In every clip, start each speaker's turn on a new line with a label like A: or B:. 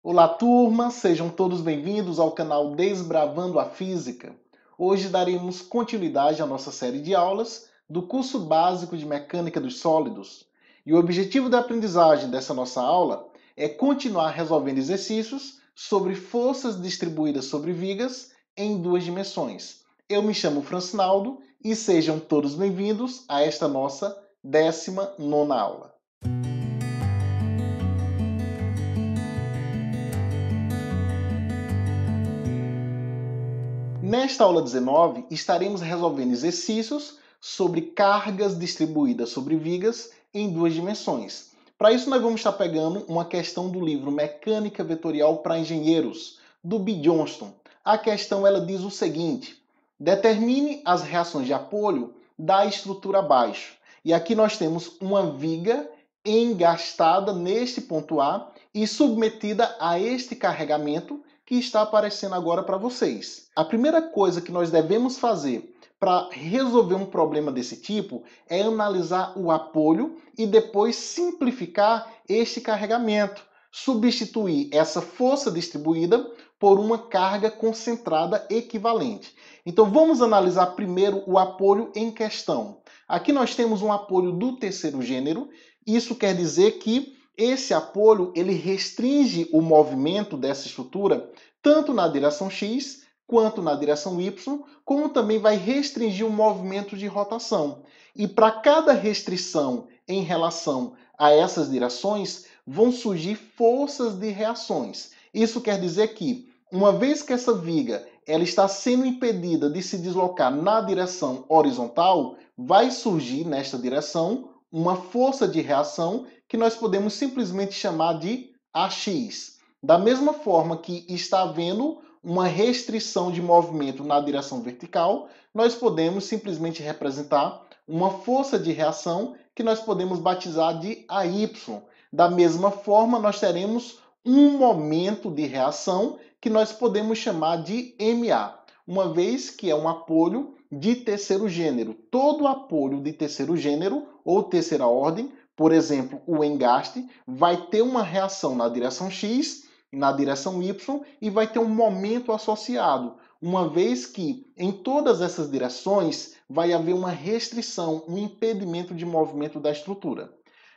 A: Olá, turma! Sejam todos bem-vindos ao canal Desbravando a Física. Hoje daremos continuidade à nossa série de aulas do curso básico de Mecânica dos Sólidos. E o objetivo da aprendizagem dessa nossa aula é continuar resolvendo exercícios sobre forças distribuídas sobre vigas em duas dimensões. Eu me chamo Francinaldo e sejam todos bem-vindos a esta nossa 19ª aula. Nesta aula 19, estaremos resolvendo exercícios sobre cargas distribuídas sobre vigas em duas dimensões. Para isso, nós vamos estar pegando uma questão do livro Mecânica Vetorial para Engenheiros, do B. Johnston. A questão ela diz o seguinte: determine as reações de apoio da estrutura abaixo. E aqui nós temos uma viga engastada neste ponto A e submetida a este carregamento que está aparecendo agora para vocês. A primeira coisa que nós devemos fazer para resolver um problema desse tipo é analisar o apoio e depois simplificar este carregamento, substituir essa força distribuída por uma carga concentrada equivalente. Então vamos analisar primeiro o apoio em questão. Aqui nós temos um apoio do terceiro gênero. Isso quer dizer que esse apoio ele restringe o movimento dessa estrutura tanto na direção X quanto na direção Y, como também vai restringir o movimento de rotação. E para cada restrição em relação a essas direções, vão surgir forças de reações. Isso quer dizer que, uma vez que essa viga ela está sendo impedida de se deslocar na direção horizontal, vai surgir nesta direção uma força de reação que nós podemos simplesmente chamar de AX. Da mesma forma que está havendo uma restrição de movimento na direção vertical, nós podemos simplesmente representar uma força de reação que nós podemos batizar de AY. Da mesma forma, nós teremos um momento de reação que nós podemos chamar de MA, uma vez que é um apoio de terceiro gênero. Todo apoio de terceiro gênero ou terceira ordem, por exemplo, o engaste, vai ter uma reação na direção X, na direção Y e vai ter um momento associado, uma vez que em todas essas direções vai haver uma restrição, um impedimento de movimento da estrutura.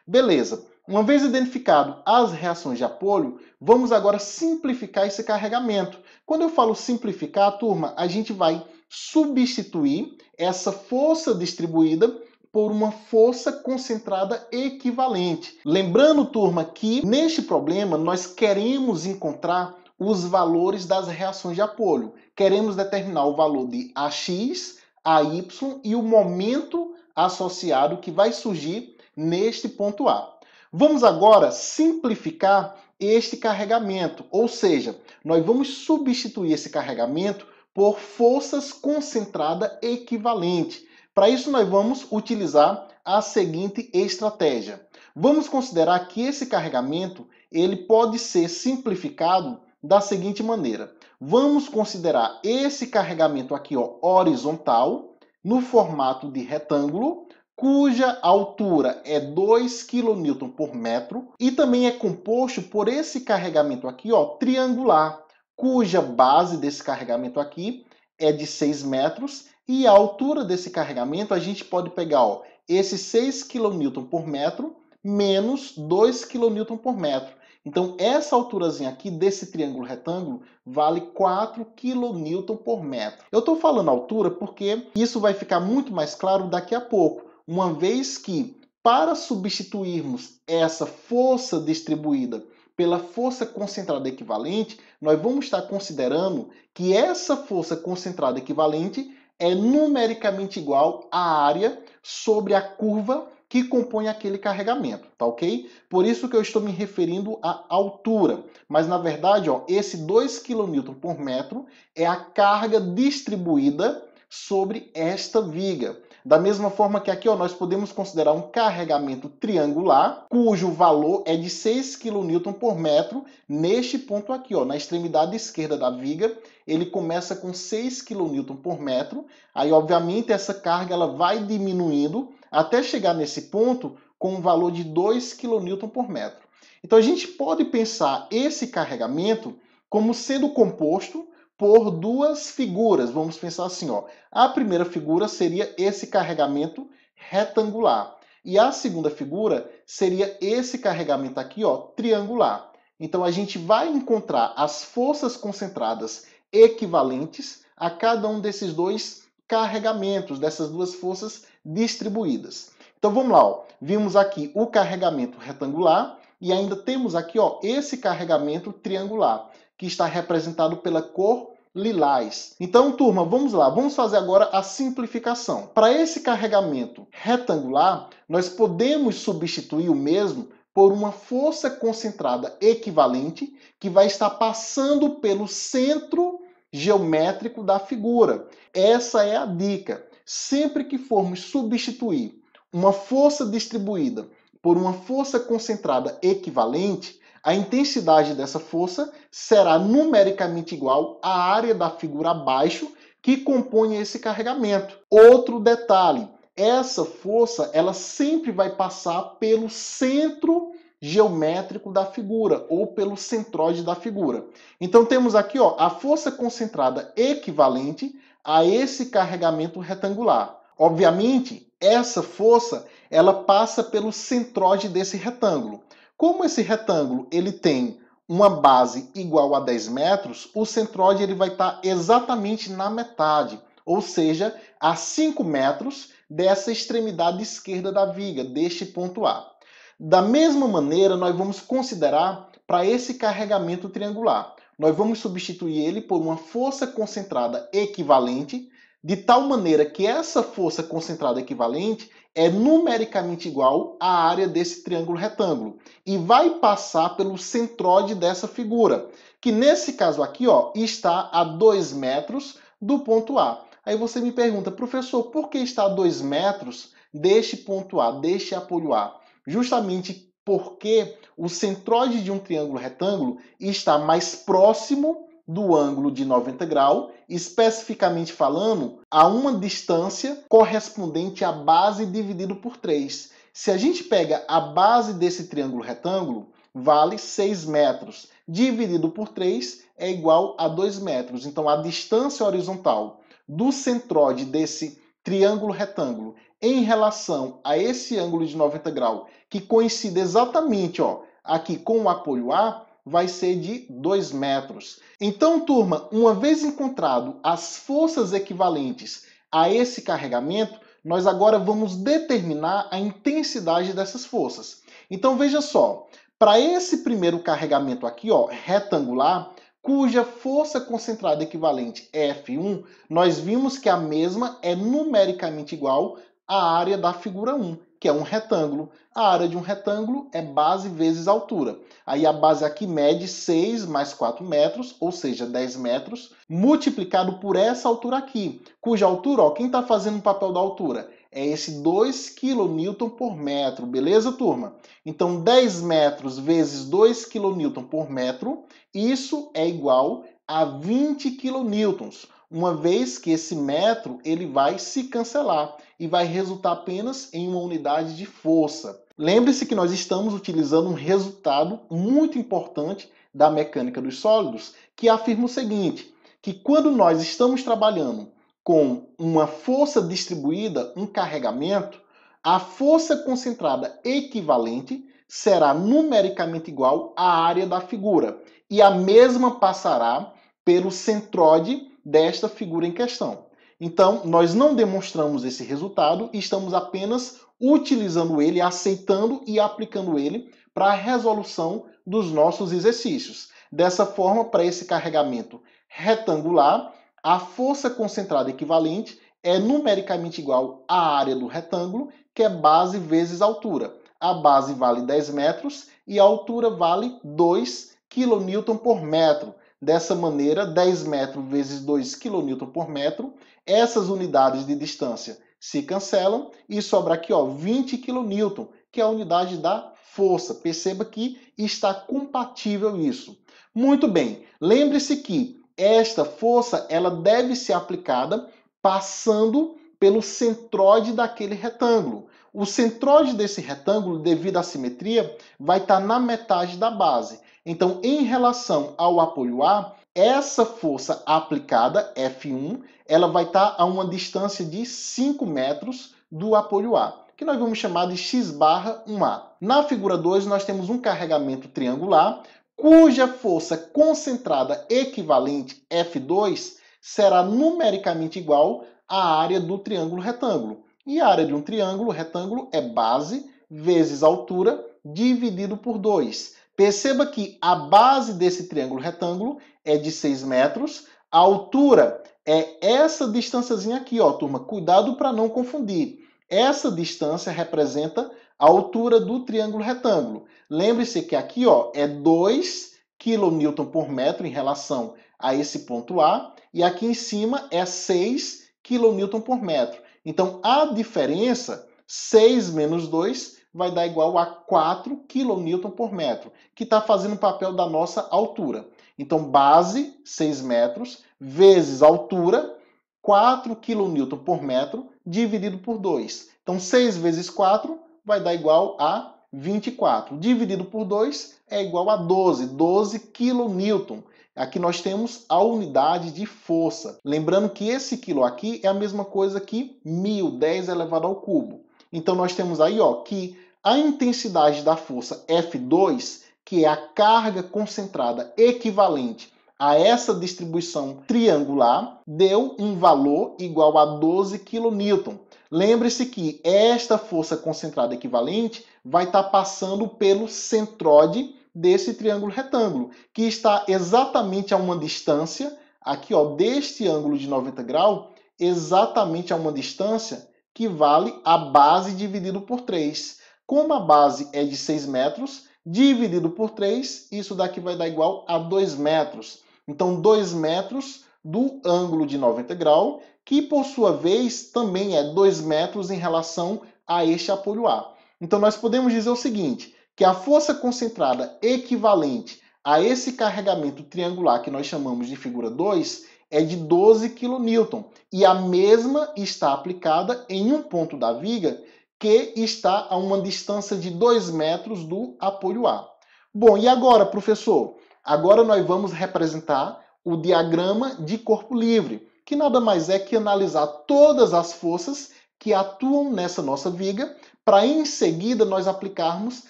A: Beleza. Uma vez identificado as reações de apoio, vamos agora simplificar esse carregamento. Quando eu falo simplificar, turma, a gente vai substituir essa força distribuída por uma força concentrada equivalente. Lembrando, turma, que neste problema nós queremos encontrar os valores das reações de apoio. Queremos determinar o valor de AX, AY e o momento associado que vai surgir neste ponto A. Vamos agora simplificar este carregamento, ou seja, nós vamos substituir esse carregamento por forças concentrada equivalente. Para isso, nós vamos utilizar a seguinte estratégia. Vamos considerar que esse carregamento ele pode ser simplificado da seguinte maneira. Vamos considerar esse carregamento aqui, ó, horizontal, no formato de retângulo, cuja altura é 2 kN por metro e também é composto por esse carregamento aqui, ó, triangular, cuja base desse carregamento aqui é de 6 metros e a altura desse carregamento a gente pode pegar, ó, esse 6 kN por metro menos 2 kN por metro. Então, essa alturazinha aqui desse triângulo retângulo vale 4 kN por metro. Eu estou falando altura porque isso vai ficar muito mais claro daqui a pouco, uma vez que, para substituirmos essa força distribuída pela força concentrada equivalente, nós vamos estar considerando que essa força concentrada equivalente é numericamente igual à área sobre a curva que compõe aquele carregamento, tá ok? Por isso que eu estou me referindo à altura. Mas, na verdade, ó, esse 2 kN por metro é a carga distribuída sobre esta viga. Da mesma forma que aqui, ó, nós podemos considerar um carregamento triangular, cujo valor é de 6 kN por metro, neste ponto aqui, ó, na extremidade esquerda da viga, ele começa com 6 kN por metro, aí obviamente essa carga ela vai diminuindo até chegar nesse ponto com um valor de 2 kN por metro. Então a gente pode pensar esse carregamento como sendo composto por duas figuras. Vamos pensar assim, ó. A primeira figura seria esse carregamento retangular. E a segunda figura seria esse carregamento aqui, ó, triangular. Então a gente vai encontrar as forças concentradas equivalentes a cada um desses dois carregamentos, dessas duas forças distribuídas. Então vamos lá, ó. Vimos aqui o carregamento retangular e ainda temos aqui, ó, esse carregamento triangular, que está representado pela cor lilás. Então, turma, vamos lá. Vamos fazer agora a simplificação. Para esse carregamento retangular, nós podemos substituir o mesmo por uma força concentrada equivalente que vai estar passando pelo centro geométrico da figura. Essa é a dica. Sempre que formos substituir uma força distribuída por uma força concentrada equivalente, a intensidade dessa força será numericamente igual à área da figura abaixo que compõe esse carregamento. Outro detalhe, essa força ela sempre vai passar pelo centro geométrico da figura ou pelo centroide da figura. Então temos aqui, ó, a força concentrada equivalente a esse carregamento retangular. Obviamente, essa força ela passa pelo centroide desse retângulo. Como esse retângulo ele tem uma base igual a 10 metros, o centroide ele vai estar exatamente na metade, ou seja, a 5 metros dessa extremidade esquerda da viga, deste ponto A. Da mesma maneira, nós vamos considerar para esse carregamento triangular. Nós vamos substituir ele por uma força concentrada equivalente, de tal maneira que essa força concentrada equivalente é numericamente igual à área desse triângulo retângulo e vai passar pelo centroide dessa figura, que nesse caso aqui, ó, está a 2 metros do ponto A. Aí você me pergunta, professor, por que está a 2 metros deste ponto A, deste apoio A? Justamente porque o centroide de um triângulo retângulo está mais próximo do ângulo de 90 graus, especificamente falando, a uma distância correspondente à base dividido por 3. Se a gente pega a base desse triângulo retângulo, vale 6 metros. Dividido por 3 é igual a 2 metros. Então, a distância horizontal do centroide desse triângulo retângulo em relação a esse ângulo de 90 graus, que coincide exatamente, ó, aqui com o apoio A, vai ser de 2 metros. Então, turma, uma vez encontrado as forças equivalentes a esse carregamento, nós agora vamos determinar a intensidade dessas forças. Então, veja só, para esse primeiro carregamento aqui, ó, retangular, cuja força concentrada equivalente é F1, nós vimos que a mesma é numericamente igual à área da figura 1, que é um retângulo. A área de um retângulo é base vezes altura. Aí a base aqui mede 6 mais 4 metros, ou seja, 10 metros, multiplicado por essa altura aqui, cuja altura, ó, quem está fazendo o papel da altura? É esse 2 kN por metro, beleza, turma? Então, 10 metros vezes 2 kN por metro, isso é igual a 20 kN, uma vez que esse metro ele vai se cancelar e vai resultar apenas em uma unidade de força. Lembre-se que nós estamos utilizando um resultado muito importante da mecânica dos sólidos, que afirma o seguinte, que quando nós estamos trabalhando com uma força distribuída, um carregamento, a força concentrada equivalente será numericamente igual à área da figura, e a mesma passará pelo centroide desta figura em questão. Então, nós não demonstramos esse resultado, estamos apenas utilizando ele, aceitando e aplicando ele para a resolução dos nossos exercícios. Dessa forma, para esse carregamento retangular, a força concentrada equivalente é numericamente igual à área do retângulo, que é base vezes altura. A base vale 10 metros e a altura vale 2 kN por metro. Dessa maneira, 10 metros vezes 2 kN por metro, essas unidades de distância se cancelam e sobra aqui, ó, 20 kN, que é a unidade da força. Perceba que está compatível isso. Muito bem, lembre-se que esta força ela deve ser aplicada passando pelo centroide daquele retângulo. o centroide desse retângulo, devido à simetria, vai estar na metade da base. Então, em relação ao apoio A, essa força aplicada, F1, ela vai estar a uma distância de 5 metros do apoio A, que nós vamos chamar de x barra 1A. Na figura 2, nós temos um carregamento triangular, cuja força concentrada equivalente, F2, será numericamente igual à área do triângulo retângulo. E a área de um triângulo retângulo é base vezes altura dividido por 2. Perceba que a base desse triângulo retângulo é de 6 metros, a altura é essa distânciazinha aqui, ó, turma. Cuidado para não confundir. Essa distância representa a altura do triângulo retângulo. Lembre-se que aqui, ó, é 2 kN por metro em relação a esse ponto A, e aqui em cima é 6 kN por metro. Então, a diferença, 6 menos 2, vai dar igual a 4 kN por metro, que está fazendo o papel da nossa altura. Então, base, 6 metros, vezes altura, 4 kN por metro, dividido por 2. Então, 6 vezes 4 vai dar igual a 24. Dividido por 2 é igual a 12, 12 kN. Aqui nós temos a unidade de força. Lembrando que esse quilo aqui é a mesma coisa que 1000, 10 elevado ao cubo. Então nós temos aí, ó, que a intensidade da força F2, que é a carga concentrada equivalente a essa distribuição triangular, deu um valor igual a 12 kN. Lembre-se que esta força concentrada equivalente vai estar passando pelo centroide desse triângulo retângulo, que está exatamente a uma distância, aqui ó, deste ângulo de 90 graus, exatamente a uma distância que vale a base dividido por 3. Como a base é de 6 metros, dividido por 3, isso daqui vai dar igual a 2 metros. Então, 2 metros do ângulo de 90 graus, que por sua vez também é 2 metros em relação a este apoio A. Então, nós podemos dizer o seguinte, que a força concentrada equivalente a esse carregamento triangular que nós chamamos de figura 2 é de 12 kN. E a mesma está aplicada em um ponto da viga que está a uma distância de 2 metros do apoio A. Bom, e agora, professor? Agora nós vamos representar o diagrama de corpo livre, que nada mais é que analisar todas as forças que atuam nessa nossa viga, para em seguida nós aplicarmos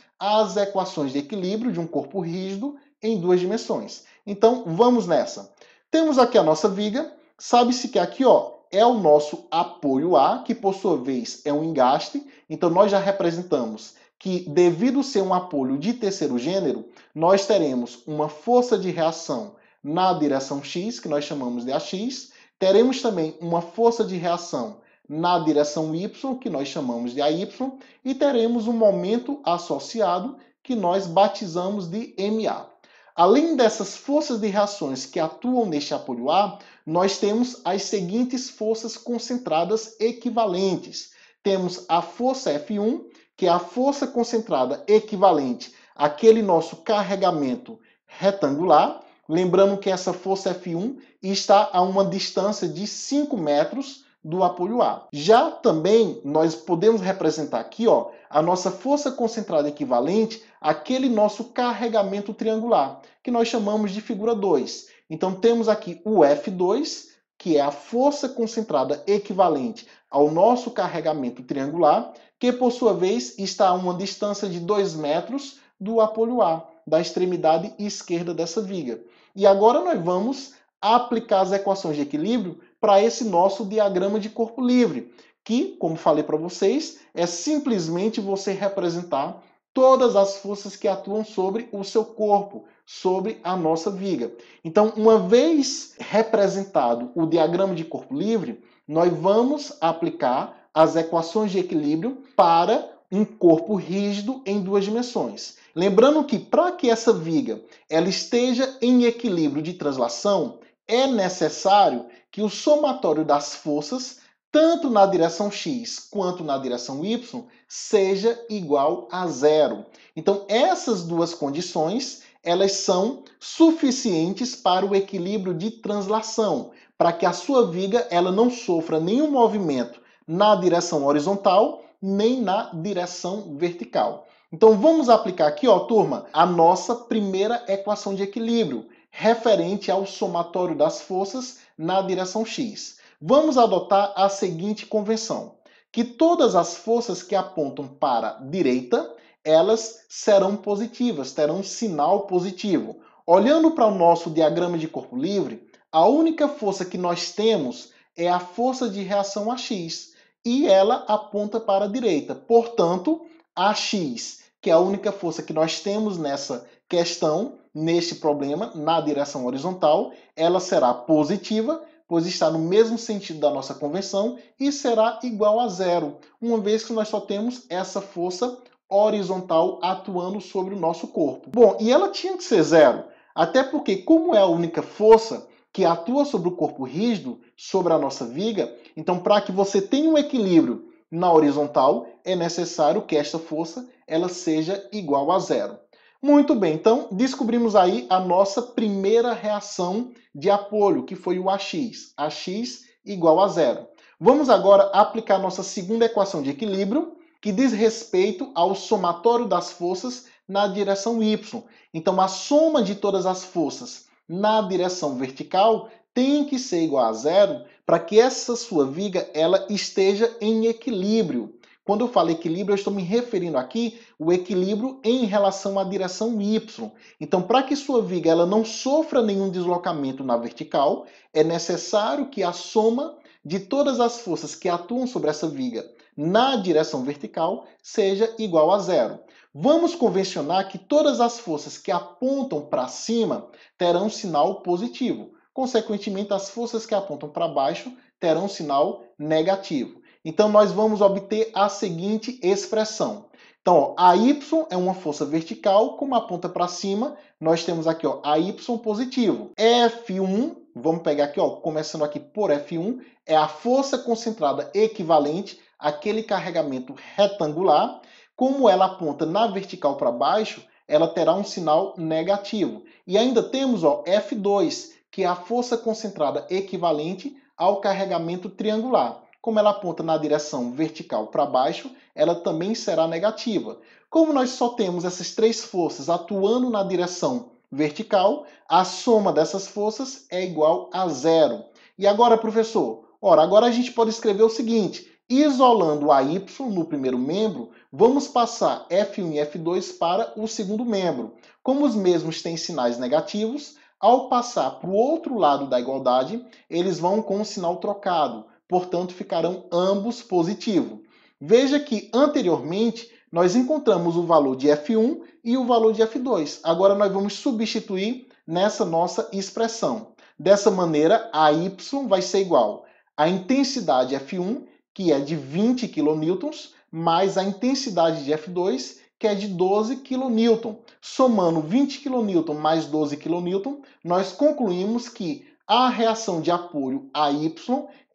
A: as equações de equilíbrio de um corpo rígido em 2 dimensões. Então, vamos nessa. Temos aqui a nossa viga, sabe-se que aqui ó, é o nosso apoio A, que por sua vez é um engaste, então nós já representamos que devido ser um apoio de terceiro gênero, nós teremos uma força de reação na direção X, que nós chamamos de AX, teremos também uma força de reação na direção Y, que nós chamamos de AY, e teremos um momento associado, que nós batizamos de MA. Além dessas forças de reações que atuam neste apoio A, nós temos as seguintes forças concentradas equivalentes. Temos a força F1, que é a força concentrada equivalente àquele nosso carregamento retangular. Lembrando que essa força F1 está a uma distância de 5 metros do apoio A. Já também nós podemos representar aqui ó, a nossa força concentrada equivalente àquele nosso carregamento triangular, que nós chamamos de figura 2. Então temos aqui o F2, que é a força concentrada equivalente ao nosso carregamento triangular, que por sua vez está a uma distância de 2 metros do apoio A, da extremidade esquerda dessa viga. E agora nós vamos aplicar as equações de equilíbrio para esse nosso diagrama de corpo livre, que, como falei para vocês, é simplesmente você representar todas as forças que atuam sobre o seu corpo, sobre a nossa viga. Então, uma vez representado o diagrama de corpo livre, nós vamos aplicar as equações de equilíbrio para um corpo rígido em 2 dimensões. Lembrando que para que essa viga ela esteja em equilíbrio de translação, é necessário que o somatório das forças, tanto na direção X quanto na direção Y, seja igual a 0. Então, essas duas condições, elas são suficientes para o equilíbrio de translação, para que a sua viga ela não sofra nenhum movimento na direção horizontal nem na direção vertical. Então vamos aplicar aqui, ó, turma, a nossa primeira equação de equilíbrio, referente ao somatório das forças na direção x. Vamos adotar a seguinte convenção, que todas as forças que apontam para a direita, elas serão positivas, terão um sinal positivo. Olhando para o nosso diagrama de corpo livre, a única força que nós temos é a força de reação a x, e ela aponta para a direita. Portanto, a x, que é a única força que nós temos nessa questão, neste problema, na direção horizontal, ela será positiva, pois está no mesmo sentido da nossa convenção, e será igual a zero, uma vez que nós só temos essa força horizontal atuando sobre o nosso corpo. Bom, e ela tinha que ser zero, até porque, como é a única força que atua sobre o corpo rígido, sobre a nossa viga, então para que você tenha um equilíbrio na horizontal, é necessário que esta força ela seja igual a zero. Muito bem, então descobrimos aí a nossa primeira reação de apoio, que foi o AX. AX igual a zero. Vamos agora aplicar nossa segunda equação de equilíbrio, que diz respeito ao somatório das forças na direção y. Então a soma de todas as forças na direção vertical tem que ser igual a zero para que essa sua viga ela esteja em equilíbrio. Quando eu falo equilíbrio, eu estou me referindo aqui ao equilíbrio em relação à direção y. Então, para que sua viga ela não sofra nenhum deslocamento na vertical, é necessário que a soma de todas as forças que atuam sobre essa viga na direção vertical seja igual a zero. Vamos convencionar que todas as forças que apontam para cima terão sinal positivo. Consequentemente, as forças que apontam para baixo terão sinal negativo. Então, nós vamos obter a seguinte expressão. Então, ó, AY é uma força vertical, como aponta para cima, nós temos aqui ó, AY positivo. F1, vamos pegar aqui, ó, começando aqui por F1, é a força concentrada equivalente àquele carregamento retangular. Como ela aponta na vertical para baixo, ela terá um sinal negativo. E ainda temos ó, F2, que é a força concentrada equivalente ao carregamento triangular. Como ela aponta na direção vertical para baixo, ela também será negativa. Como nós só temos essas três forças atuando na direção vertical, a soma dessas forças é igual a zero. E agora, professor? Ora, agora a gente pode escrever o seguinte, isolando a y no primeiro membro, vamos passar F1 e F2 para o segundo membro. Como os mesmos têm sinais negativos, ao passar para o outro lado da igualdade, eles vão com o sinal trocado. Portanto, ficarão ambos positivos. Veja que anteriormente nós encontramos o valor de F1 e o valor de F2. Agora nós vamos substituir nessa nossa expressão. Dessa maneira, a Y vai ser igual à intensidade F1, que é de 20 kN, mais a intensidade de F2, que é de 12 kN. Somando 20 kN mais 12 kN, nós concluímos que a reação de apoio AY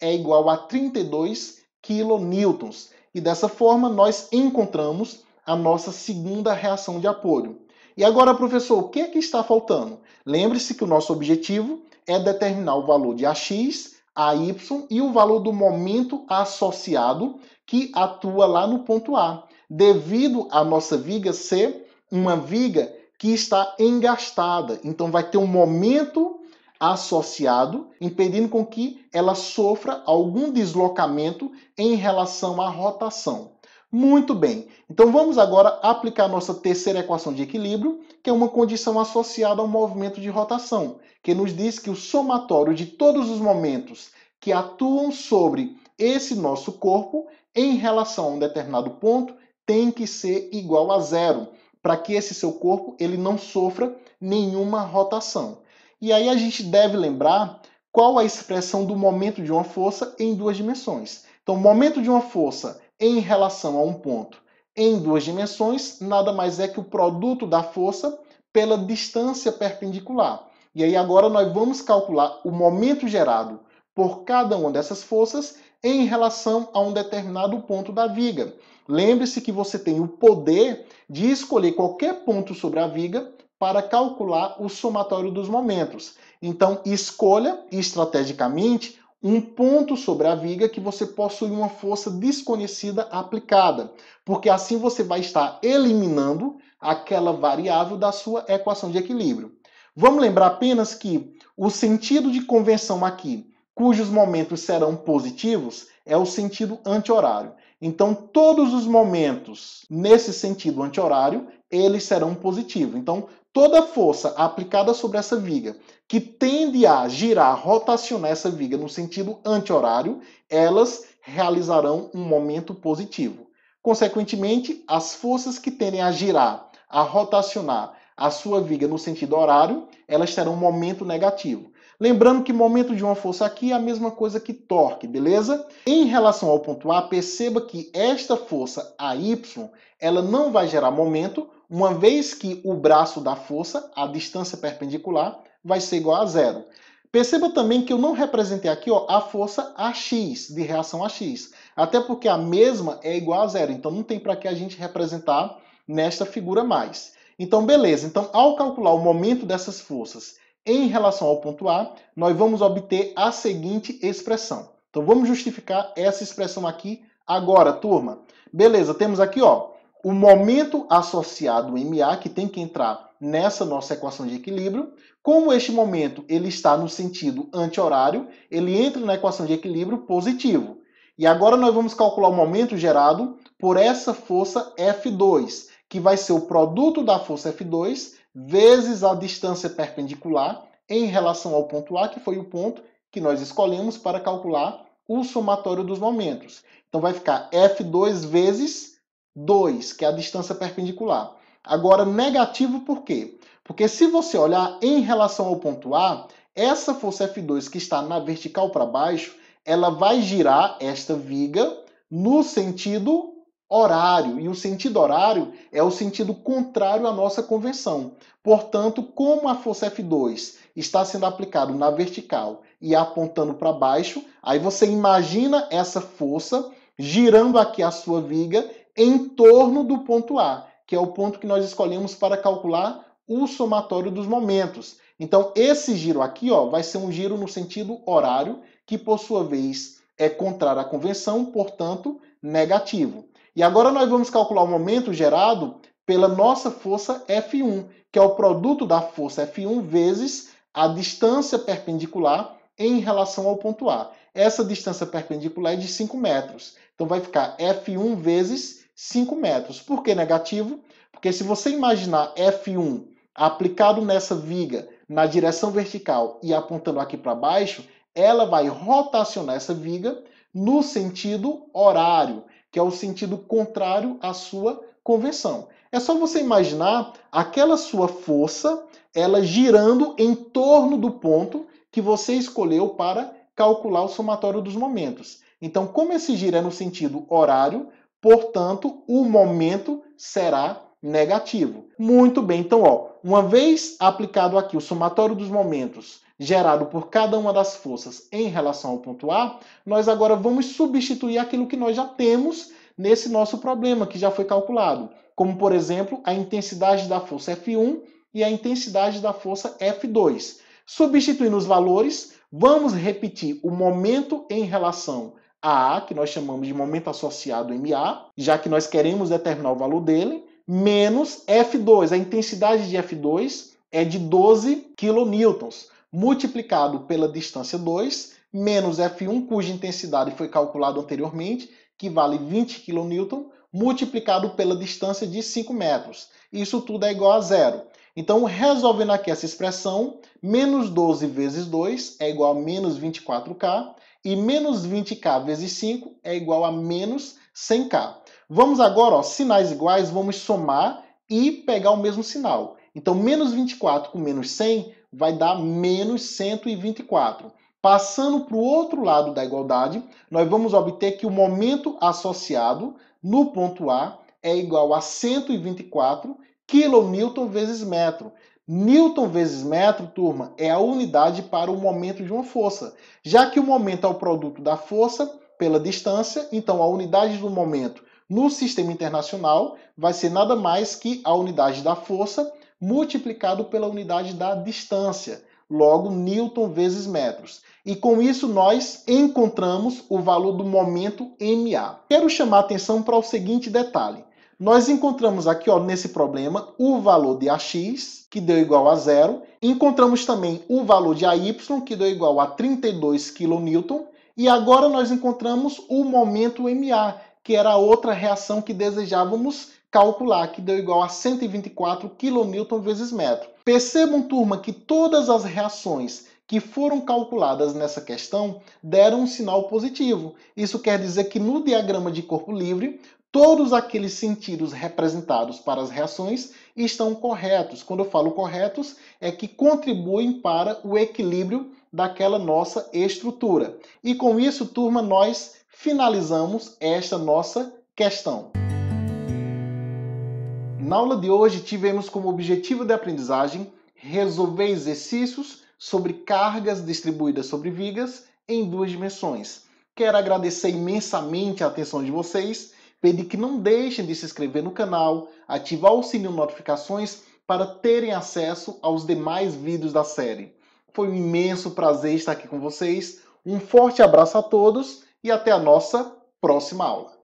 A: é igual a 32 kN. E dessa forma, nós encontramos a nossa segunda reação de apoio. E agora, professor, o que é que está faltando? Lembre-se que o nosso objetivo é determinar o valor de AX, AY e o valor do momento associado que atua lá no ponto A, devido a nossa viga ser uma viga que está engastada. Então, vai ter um momento associado, impedindo com que ela sofra algum deslocamento em relação à rotação. Muito bem, então vamos agora aplicar nossa terceira equação de equilíbrio, que é uma condição associada ao movimento de rotação, que nos diz que o somatório de todos os momentos que atuam sobre esse nosso corpo em relação a um determinado ponto tem que ser igual a zero, para que esse seu corpo ele não sofra nenhuma rotação. E aí a gente deve lembrar qual a expressão do momento de uma força em duas dimensões. Então, o momento de uma força em relação a um ponto em duas dimensões nada mais é que o produto da força pela distância perpendicular. E aí agora nós vamos calcular o momento gerado por cada uma dessas forças em relação a um determinado ponto da viga. Lembre-se que você tem o poder de escolher qualquer ponto sobre a viga para calcular o somatório dos momentos. Então, escolha estrategicamente um ponto sobre a viga que você possui uma força desconhecida aplicada, porque assim você vai estar eliminando aquela variável da sua equação de equilíbrio. Vamos lembrar apenas que o sentido de convenção aqui, cujos momentos serão positivos, é o sentido anti-horário. Então, todos os momentos nesse sentido anti-horário, eles serão positivos. Então, toda força aplicada sobre essa viga que tende a girar, rotacionar essa viga no sentido anti-horário, elas realizarão um momento positivo. Consequentemente, as forças que tendem a girar, a rotacionar a sua viga no sentido horário, elas terão um momento negativo. Lembrando que momento de uma força aqui é a mesma coisa que torque, beleza? Em relação ao ponto A, perceba que esta força AY, ela não vai gerar momento, uma vez que o braço da força, a distância perpendicular, vai ser igual a zero. Perceba também que eu não representei aqui a força AX, de reação a X, até porque a mesma é igual a zero, então não tem para que a gente representar nesta figura mais. Então, beleza. Então, ao calcular o momento dessas forças em relação ao ponto A, nós vamos obter a seguinte expressão. Então, vamos justificar essa expressão aqui agora, turma. Beleza, temos aqui o momento associado MA, que tem que entrar nessa nossa equação de equilíbrio. Como este momento ele está no sentido anti-horário, ele entra na equação de equilíbrio positivo. E agora nós vamos calcular o momento gerado por essa força F2, que vai ser o produto da força F2 vezes a distância perpendicular em relação ao ponto A, que foi o ponto que nós escolhemos para calcular o somatório dos momentos. Então vai ficar F2 vezes 2, que é a distância perpendicular. Agora, negativo por quê? Porque se você olhar em relação ao ponto A, essa força F2 que está na vertical para baixo, ela vai girar esta viga no sentido horário. E o sentido horário é o sentido contrário à nossa convenção. Portanto, como a força F2 está sendo aplicada na vertical e apontando para baixo, aí você imagina essa força girando aqui a sua viga em torno do ponto A, que é o ponto que nós escolhemos para calcular o somatório dos momentos. Então, esse giro aqui vai ser um giro no sentido horário, que por sua vez é contrário à convenção, portanto, negativo. E agora nós vamos calcular o momento gerado pela nossa força F1, que é o produto da força F1 vezes a distância perpendicular em relação ao ponto A. Essa distância perpendicular é de 5 metros. Então vai ficar F1 vezes 5 metros. Por que negativo? Porque se você imaginar F1 aplicado nessa viga na direção vertical e apontando aqui para baixo, ela vai rotacionar essa viga no sentido horário, que é o sentido contrário à sua convenção. É só você imaginar aquela sua força, ela girando em torno do ponto que você escolheu para calcular o somatório dos momentos. Então, como esse giro é no sentido horário, portanto, o momento será negativo. Muito bem, então, uma vez aplicado aqui o somatório dos momentos gerado por cada uma das forças em relação ao ponto A, nós agora vamos substituir aquilo que nós já temos nesse nosso problema, que já foi calculado, como, por exemplo, a intensidade da força F1 e a intensidade da força F2. Substituindo os valores, vamos repetir o momento em relação a A, que nós chamamos de momento associado MA, já que nós queremos determinar o valor dele, menos F2. A intensidade de F2 é de 12 kN, multiplicado pela distância 2, menos F1, cuja intensidade foi calculada anteriormente, que vale 20 kN, multiplicado pela distância de 5 metros. Isso tudo é igual a zero. Então, resolvendo aqui essa expressão, menos 12 vezes 2 é igual a menos 24K, e menos 20K vezes 5 é igual a menos 100K. Vamos agora, sinais iguais, vamos somar e pegar o mesmo sinal. Então, menos 24 com menos 100 vai dar menos 124. Passando para o outro lado da igualdade, nós vamos obter que o momento associado no ponto A é igual a 124 kN vezes metro. Newton vezes metro, turma, é a unidade para o momento de uma força. Já que o momento é o produto da força pela distância, então a unidade do momento no sistema internacional vai ser nada mais que a unidade da força multiplicado pela unidade da distância. logo Newton vezes metros. E com isso nós encontramos o valor do momento MA. Quero chamar a atenção para o seguinte detalhe. Nós encontramos aqui, nesse problema, o valor de AX, que deu igual a 0. Encontramos também o valor de AY, que deu igual a 32 kN. E agora nós encontramos o momento MA, que era a outra reação que desejávamos calcular, que deu igual a 124 kN vezes metro. Percebam, turma, que todas as reações que foram calculadas nessa questão deram um sinal positivo. Isso quer dizer que no diagrama de corpo livre, todos aqueles sentidos representados para as reações estão corretos. Quando eu falo corretos, é que contribuem para o equilíbrio daquela nossa estrutura. E com isso, turma, nós finalizamos esta nossa questão. Na aula de hoje, tivemos como objetivo de aprendizagem resolver exercícios sobre cargas distribuídas sobre vigas em 2 dimensões. Quero agradecer imensamente a atenção de vocês, pedir que não deixem de se inscrever no canal, ativar o sininho de notificações para terem acesso aos demais vídeos da série. Foi um imenso prazer estar aqui com vocês. Um forte abraço a todos e até a nossa próxima aula.